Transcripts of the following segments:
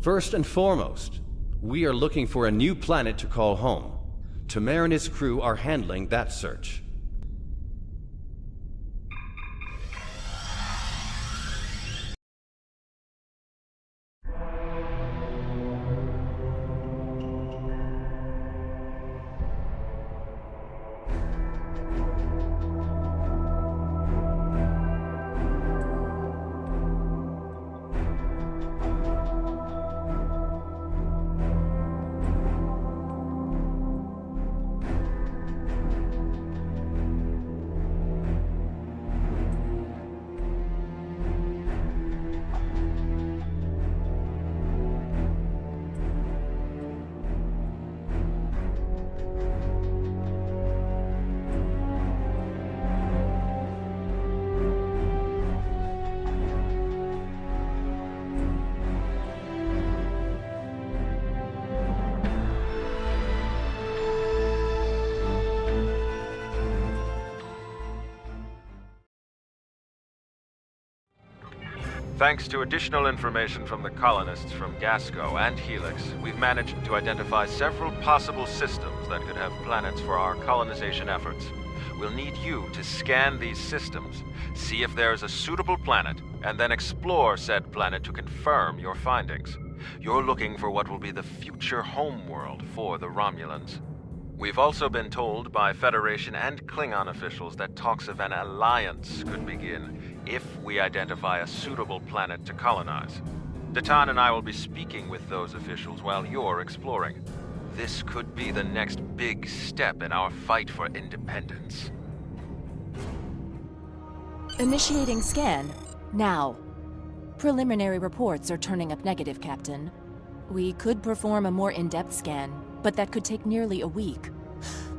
First and foremost, we are looking for a new planet to call home. Telena and his crew are handling that search. Thanks to additional information from the colonists from Gasco and Helix, we've managed to identify several possible systems that could have planets for our colonization efforts. We'll need you to scan these systems, see if there is a suitable planet, and then explore said planet to confirm your findings. You're looking for what will be the future homeworld for the Romulans. We've also been told by Federation and Klingon officials that talks of an alliance could begin if we identify a suitable planet to colonize. Datan and I will be speaking with those officials while you're exploring. This could be the next big step in our fight for independence. Initiating scan. Now. Preliminary reports are turning up negative, Captain. We could perform a more in-depth scan, but that could take nearly a week.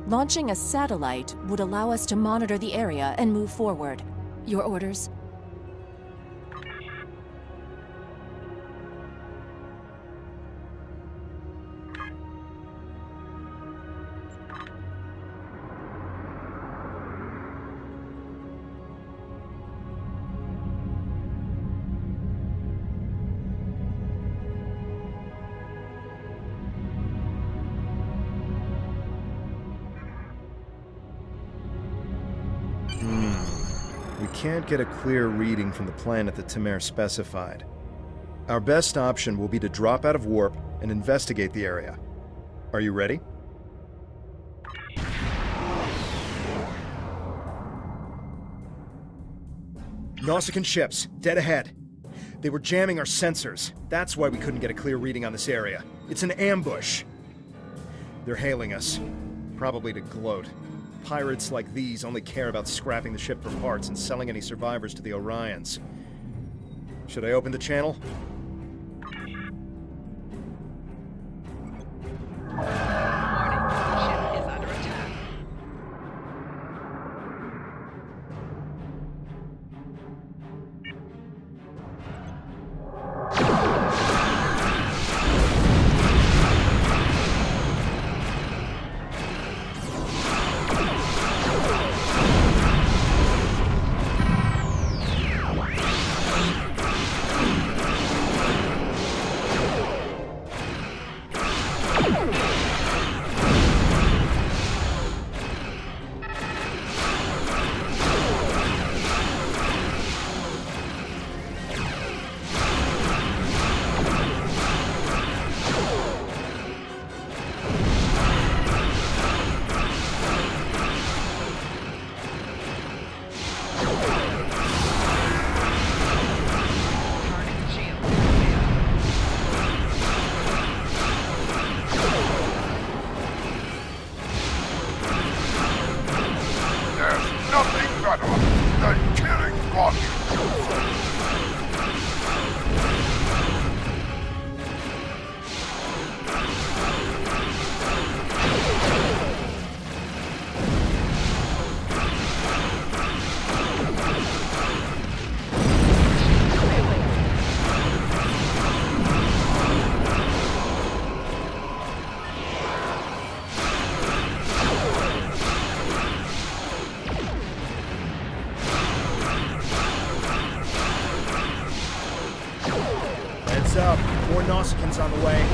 Launching a satellite would allow us to monitor the area and move forward. Your orders? We can't get a clear reading from the planet that Telena specified. Our best option will be to drop out of warp and investigate the area. Are you ready? Nausicaan ships, dead ahead. They were jamming our sensors. That's why we couldn't get a clear reading on this area. It's an ambush. They're hailing us, probably to gloat. Pirates like these only care about scrapping the ship for parts and selling any survivors to the Orions. Should I open the channel? Nausicaans on the way.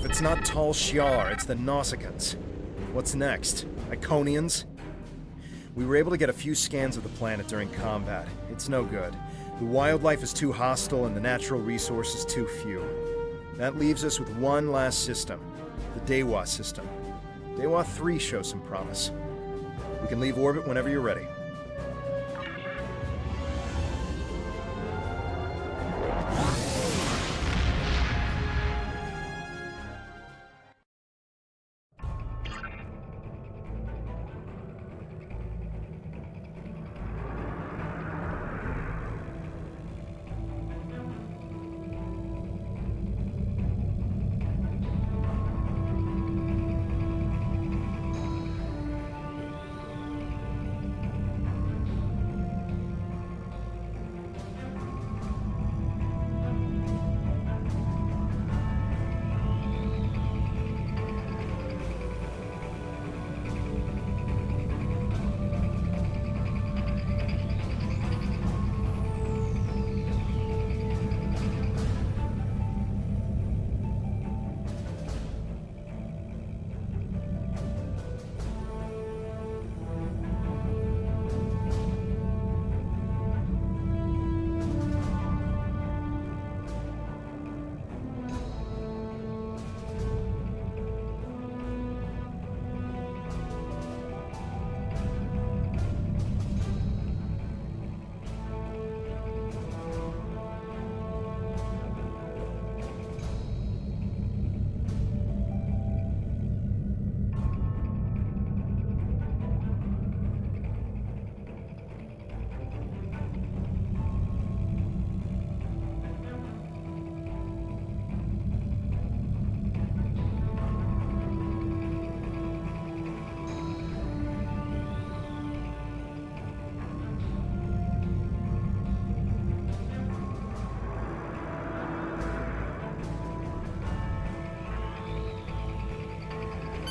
It's not Tal Shiar, it's the Nausicaans. What's next? Iconians? We were able to get a few scans of the planet during combat. It's no good. The wildlife is too hostile and the natural resources too few. That leaves us with one last system, the Dewa system. Dewa 3 shows some promise. We can leave orbit whenever you're ready.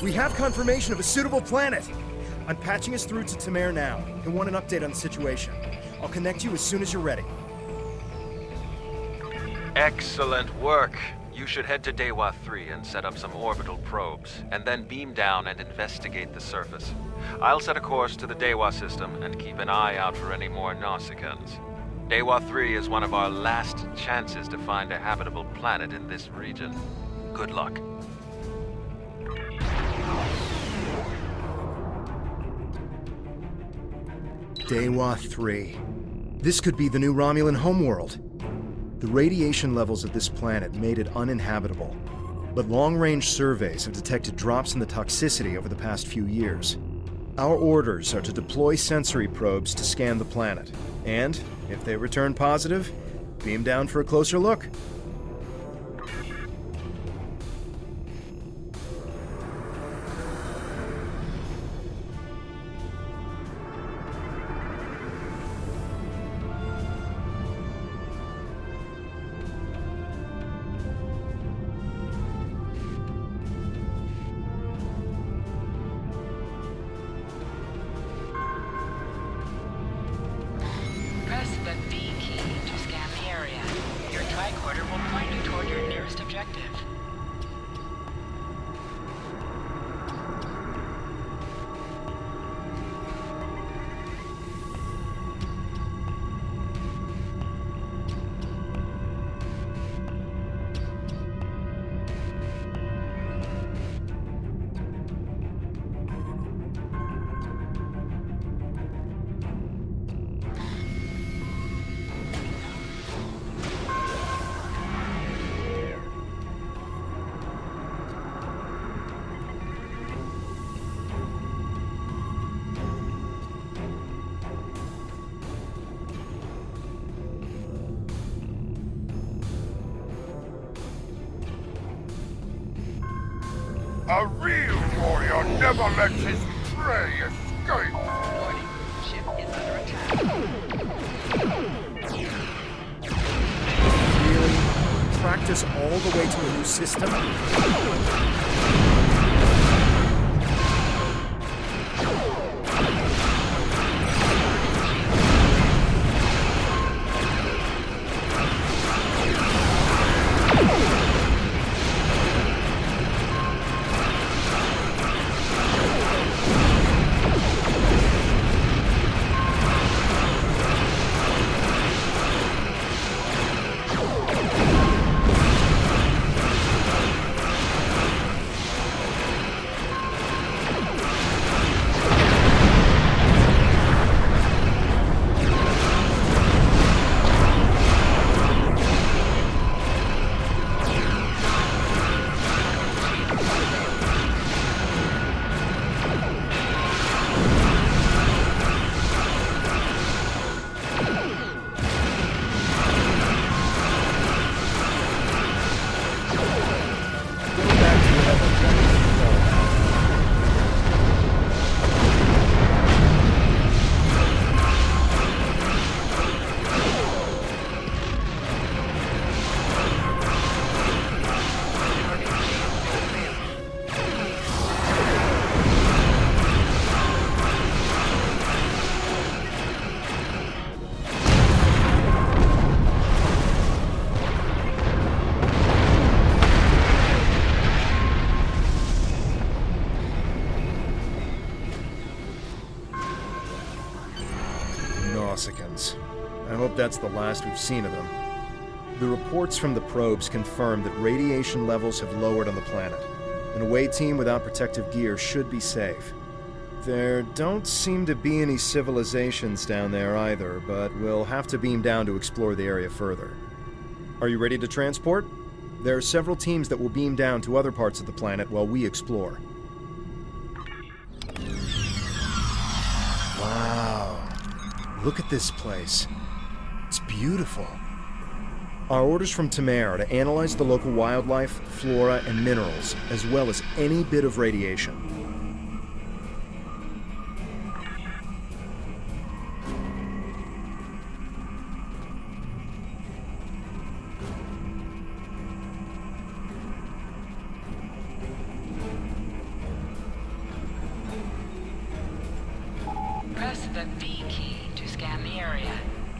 We have confirmation of a suitable planet! I'm patching us through to Tamir now. He'll want an update on the situation. I'll connect you as soon as you're ready. Excellent work. You should head to Dewa 3 and set up some orbital probes, and then beam down and investigate the surface. I'll set a course to the Dewa system and keep an eye out for any more Nausicaans. Dewa 3 is one of our last chances to find a habitable planet in this region. Good luck. Dewa 3. This could be the new Romulan homeworld. The radiation levels of this planet made it uninhabitable, but long-range surveys have detected drops in the toxicity over the past few years. Our orders are to deploy sensory probes to scan the planet, and, if they return positive, beam down for a closer look. tricorder will point you toward your nearest objective. A real warrior never lets his prey escape! Warning, ship is under attack. Really? Practice all the way to a new system? I hope that's the last we've seen of them. The reports from the probes confirm that radiation levels have lowered on the planet. An away team without protective gear should be safe. There don't seem to be any civilizations down there either, but we'll have to beam down to explore the area further. Are you ready to transport? There are several teams that will beam down to other parts of the planet while we explore. Wow. Look at this place. It's beautiful. Our orders from Telena are to analyze the local wildlife, flora, and minerals, as well as any bit of radiation. Press the V key to scan the area.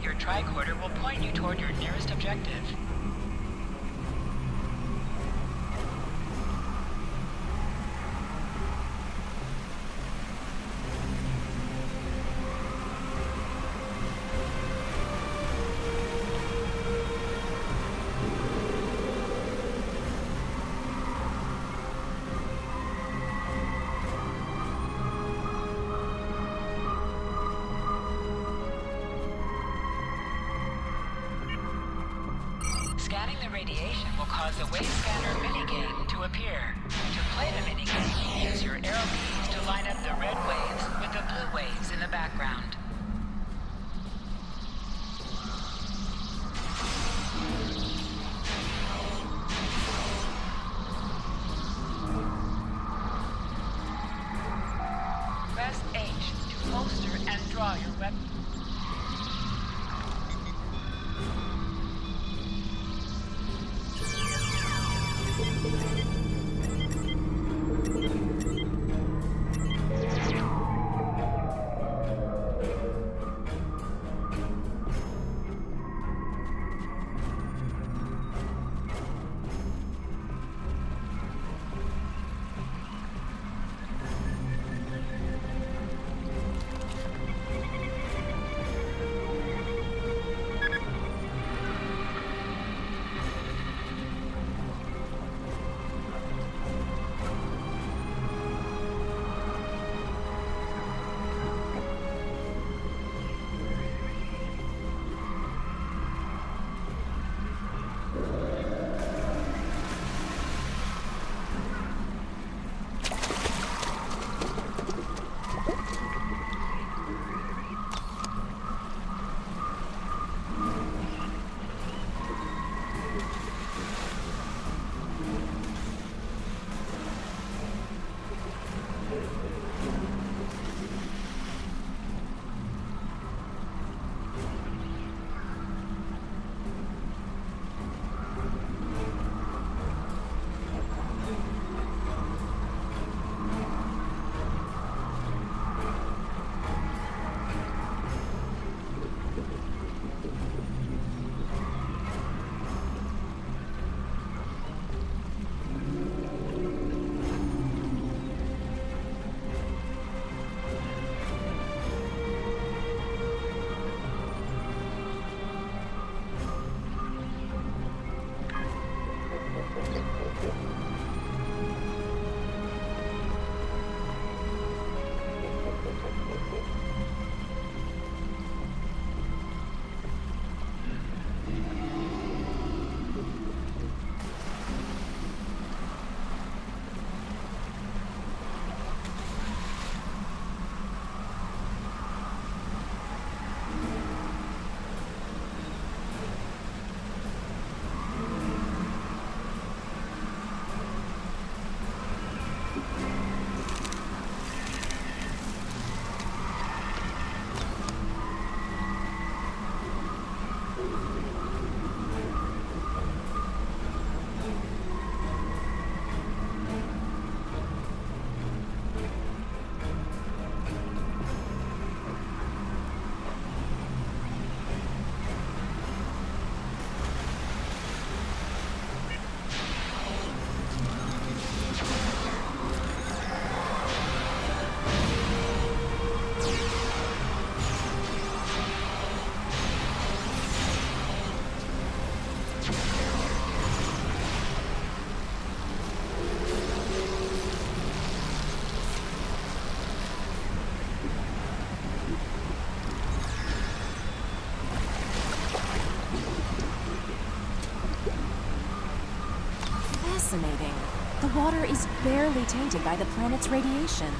Your tricorder will point you toward your nearest objective. Scanning the radiation will cause a wave scanner minigame to appear. To play the minigame, use your arrow keys to line up the red waves with the blue waves in the background. Press H to holster and draw your weapon. fascinating. The water is barely tainted by the planet's radiation.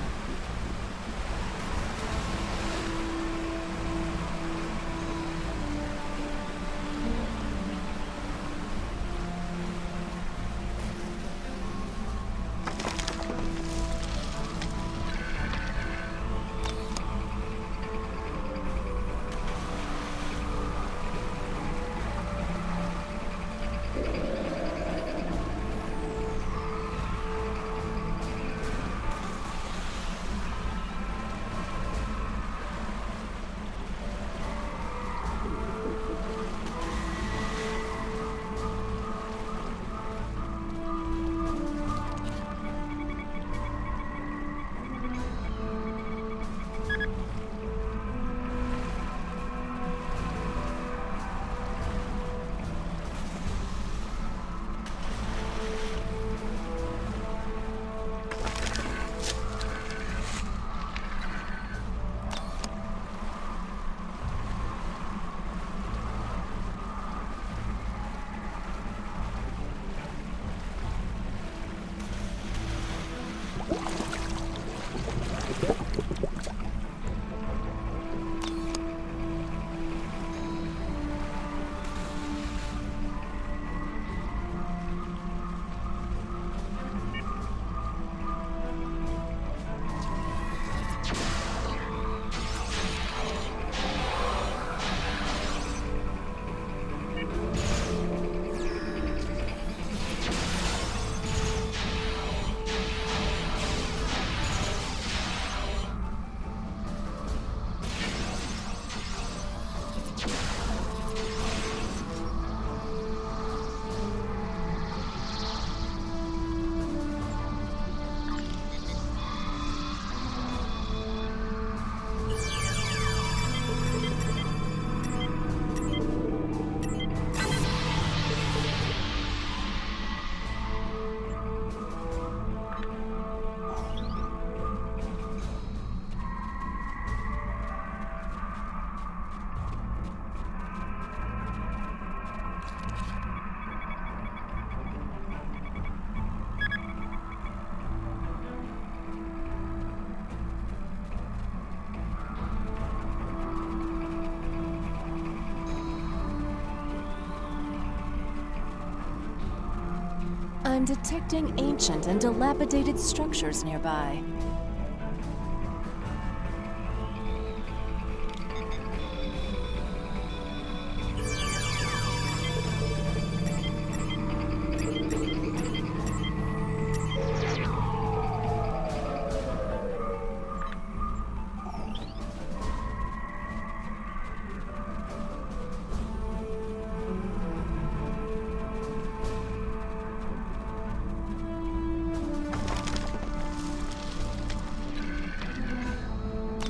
I'm detecting ancient and dilapidated structures nearby.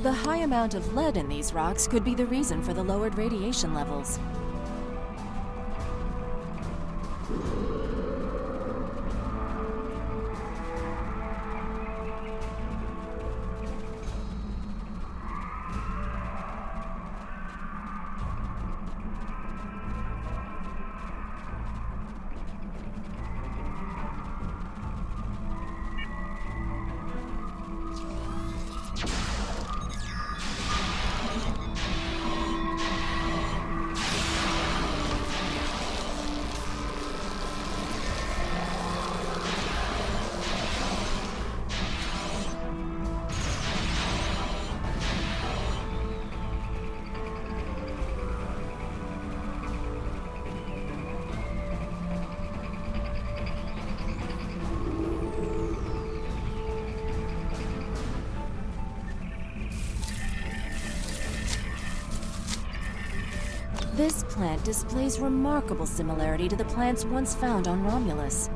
The high amount of lead in these rocks could be the reason for the lowered radiation levels. This plant displays remarkable similarity to the plants once found on Romulus.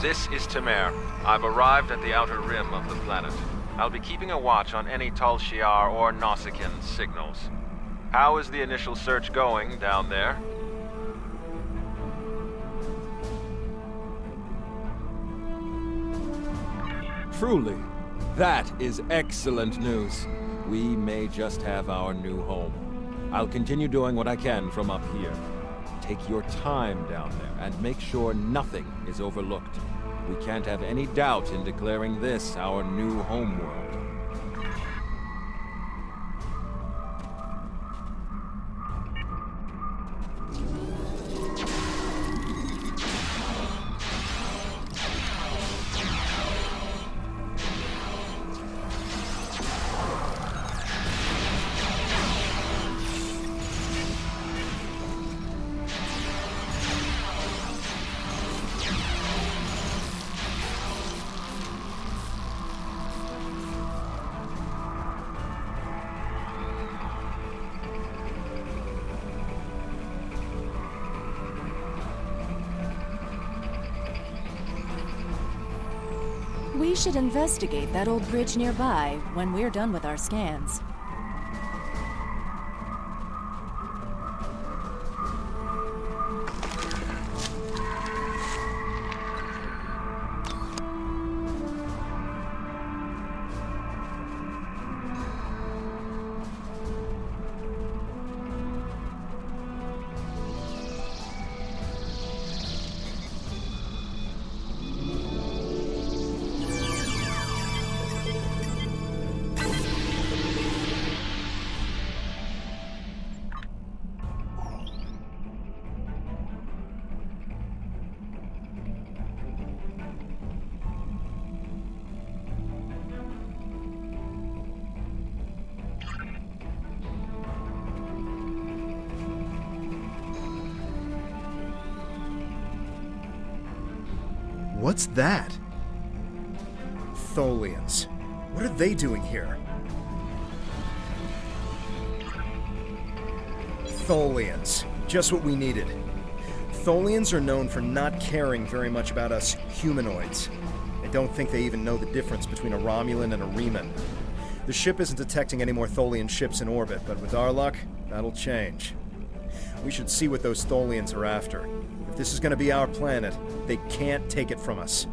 This is Temer. I've arrived at the outer rim of the planet. I'll be keeping a watch on any Tal Shiar or Nausicaan signals. How is the initial search going down there? Truly, that is excellent news. We may just have our new home. I'll continue doing what I can from up here. Take your time down there and make sure nothing is overlooked. We can't have any doubt in declaring this our new homeworld. We should investigate that old bridge nearby when we're done with our scans. What's that? Tholians. What are they doing here? Tholians. Just what we needed. Tholians are known for not caring very much about us humanoids. I don't think they even know the difference between a Romulan and a Reman. The ship isn't detecting any more Tholian ships in orbit, but with our luck, that'll change. We should see what those Tholians are after. If this is going to be our planet, they can't take it from us.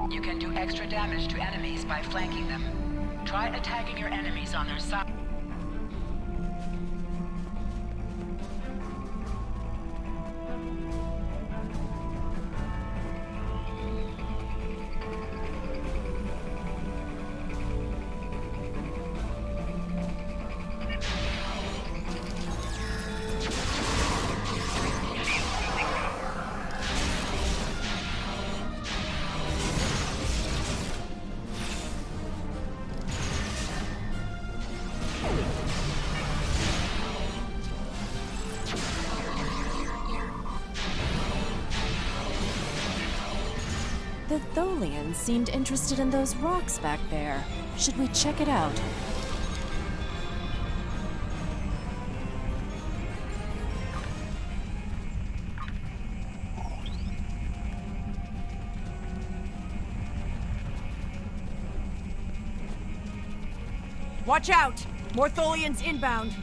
You can do extra damage to enemies by flanking them. Try attacking your enemies on their side. The Tholians seemed interested in those rocks back there. Should we check it out? Watch out! More Tholians inbound.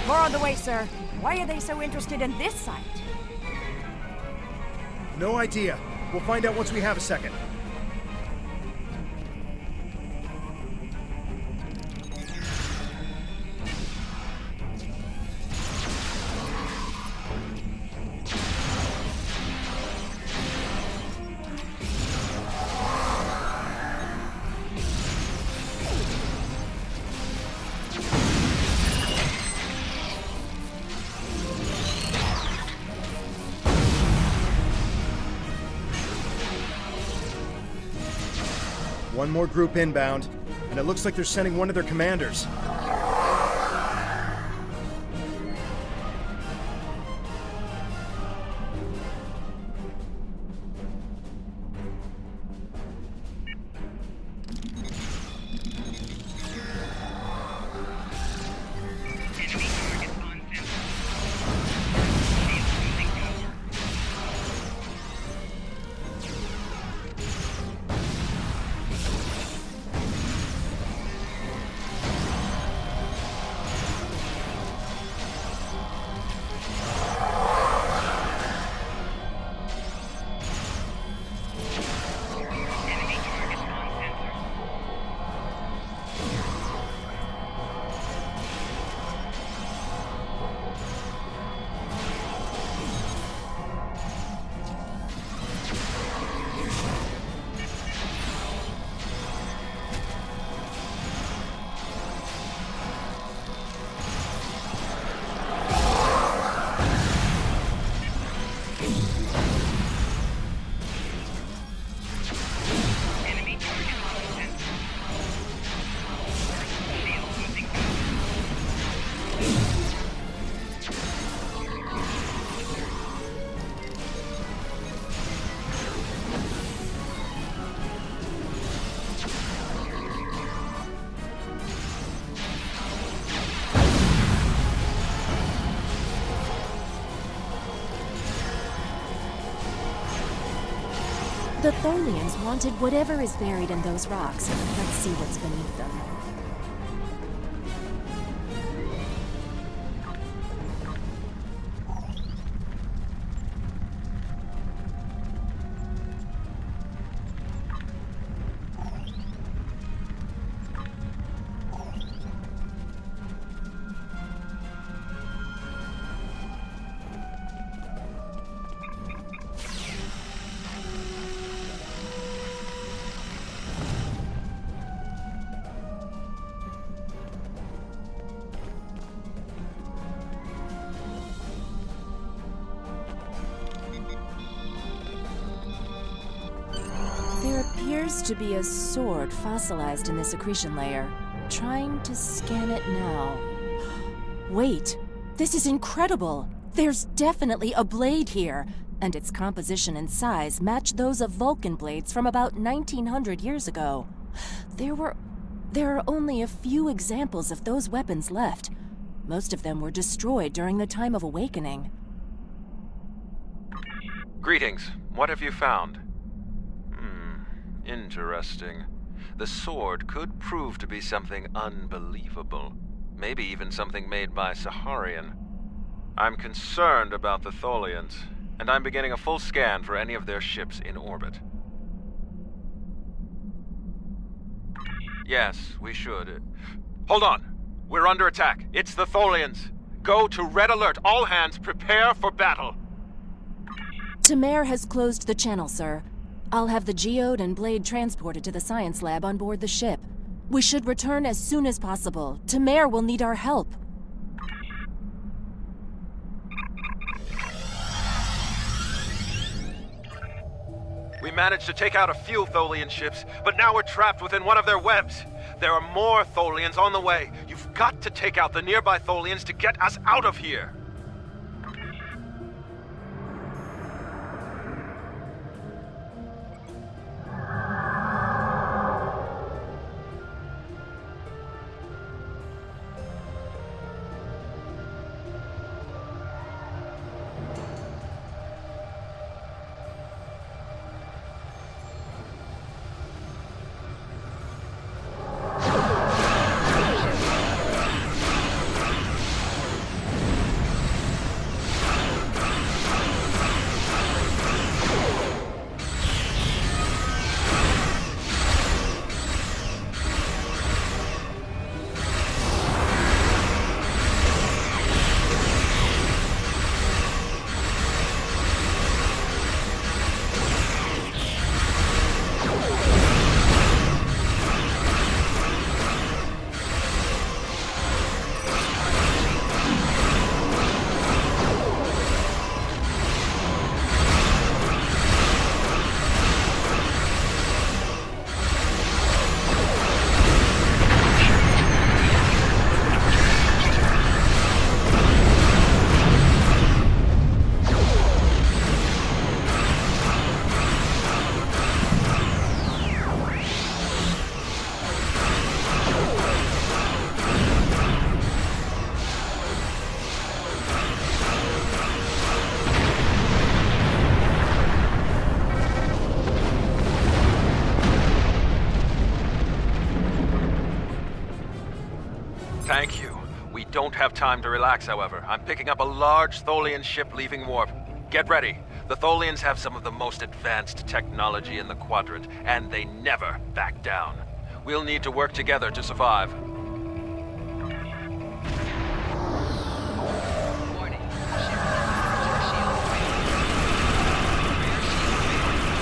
More on the way, sir. Why are they so interested in this site? No idea. We'll find out once we have a second. One more group inbound, and it looks like they're sending one of their commanders. The Tholians wanted whatever is buried in those rocks. Let's see what's beneath them. There appears to be a sword fossilized in this accretion layer. Trying to scan it now. Wait! This is incredible! There's definitely a blade here, and its composition and size match those of Vulcan blades from about 1900 years ago. There are only a few examples of those weapons left. Most of them were destroyed during the Time of Awakening. Greetings. What have you found? Interesting. The sword could prove to be something unbelievable. Maybe even something made by Saharian. I'm concerned about the Tholians, and I'm beginning a full scan for any of their ships in orbit. Yes, we should. Hold on! We're under attack. It's the Tholians. Go to Red Alert. All hands prepare for battle. Temer has closed the channel, sir. I'll have the geode and blade transported to the science lab on board the ship. We should return as soon as possible. Tamir will need our help. We managed to take out a few Tholian ships, but now we're trapped within one of their webs. There are more Tholians on the way. You've got to take out the nearby Tholians to get us out of here. Thank you. We don't have time to relax, however. I'm picking up a large Tholian ship leaving warp. Get ready. The Tholians have some of the most advanced technology in the Quadrant, and they never back down. We'll need to work together to survive. Warning. Ship to the shield wing. Rear shield wing.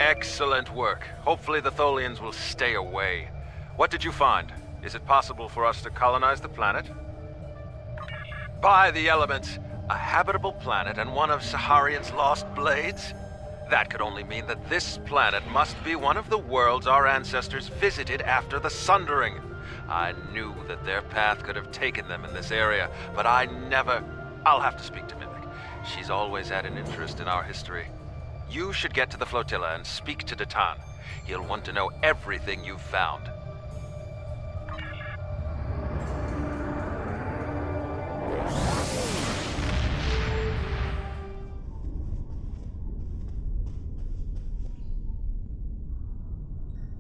Excellent work. Hopefully the Tholians will stay away. What did you find? Is it possible for us to colonize the planet? By the elements! A habitable planet and one of Saharian's lost blades? That could only mean that this planet must be one of the worlds our ancestors visited after the Sundering. I knew that their path could have taken them in this area, but I never... I'll have to speak to Mimic. She's always had an interest in our history. You should get to the flotilla and speak to Datan. He'll want to know everything you've found.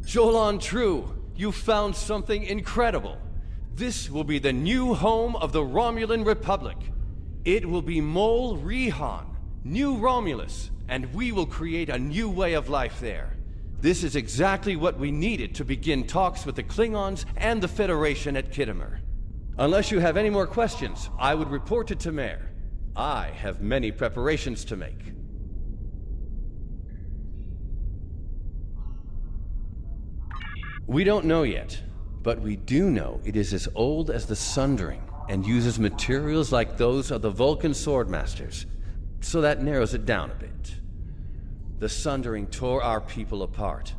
Jolan True, you found something incredible. This will be the new home of the Romulan Republic. It will be Mol'Rihan, New Romulus, and we will create a new way of life there. This is exactly what we needed to begin talks with the Klingons and the Federation at Khitomer. Unless you have any more questions, I would report to Temer. I have many preparations to make. We don't know yet, but we do know it is as old as the Sundering and uses materials like those of the Vulcan Swordmasters, so that narrows it down a bit. The Sundering tore our people apart,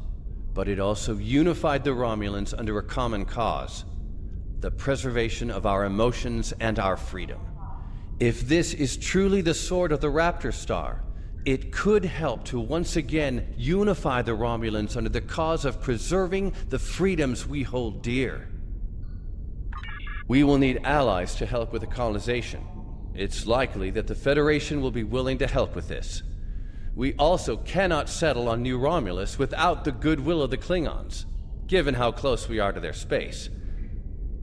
but it also unified the Romulans under a common cause: the preservation of our emotions and our freedom. If this is truly the sword of the Raptor Star, it could help to once again unify the Romulans under the cause of preserving the freedoms we hold dear. We will need allies to help with the colonization. It's likely that the Federation will be willing to help with this. We also cannot settle on New Romulus without the goodwill of the Klingons, given how close we are to their space.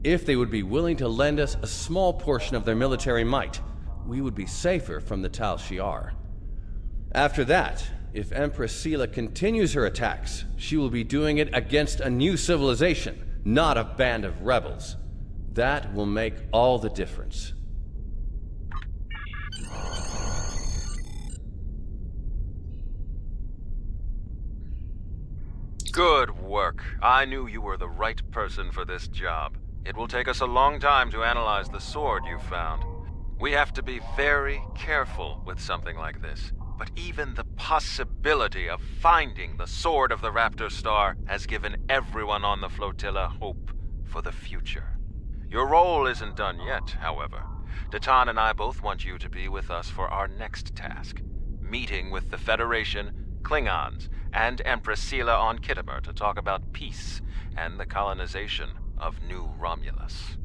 If they would be willing to lend us a small portion of their military might, we would be safer from the Tal Shiar. After that, if Empress Sela continues her attacks, she will be doing it against a new civilization, not a band of rebels. That will make all the difference. Good work. I knew you were the right person for this job. It will take us a long time to analyze the sword you found. We have to be very careful with something like this. But even the possibility of finding the sword of the Raptor Star has given everyone on the flotilla hope for the future. Your role isn't done yet, however. Datan and I both want you to be with us for our next task, meeting with the Federation, Klingons, and Empress Sela on Khitomer to talk about peace and the colonization of New Romulus.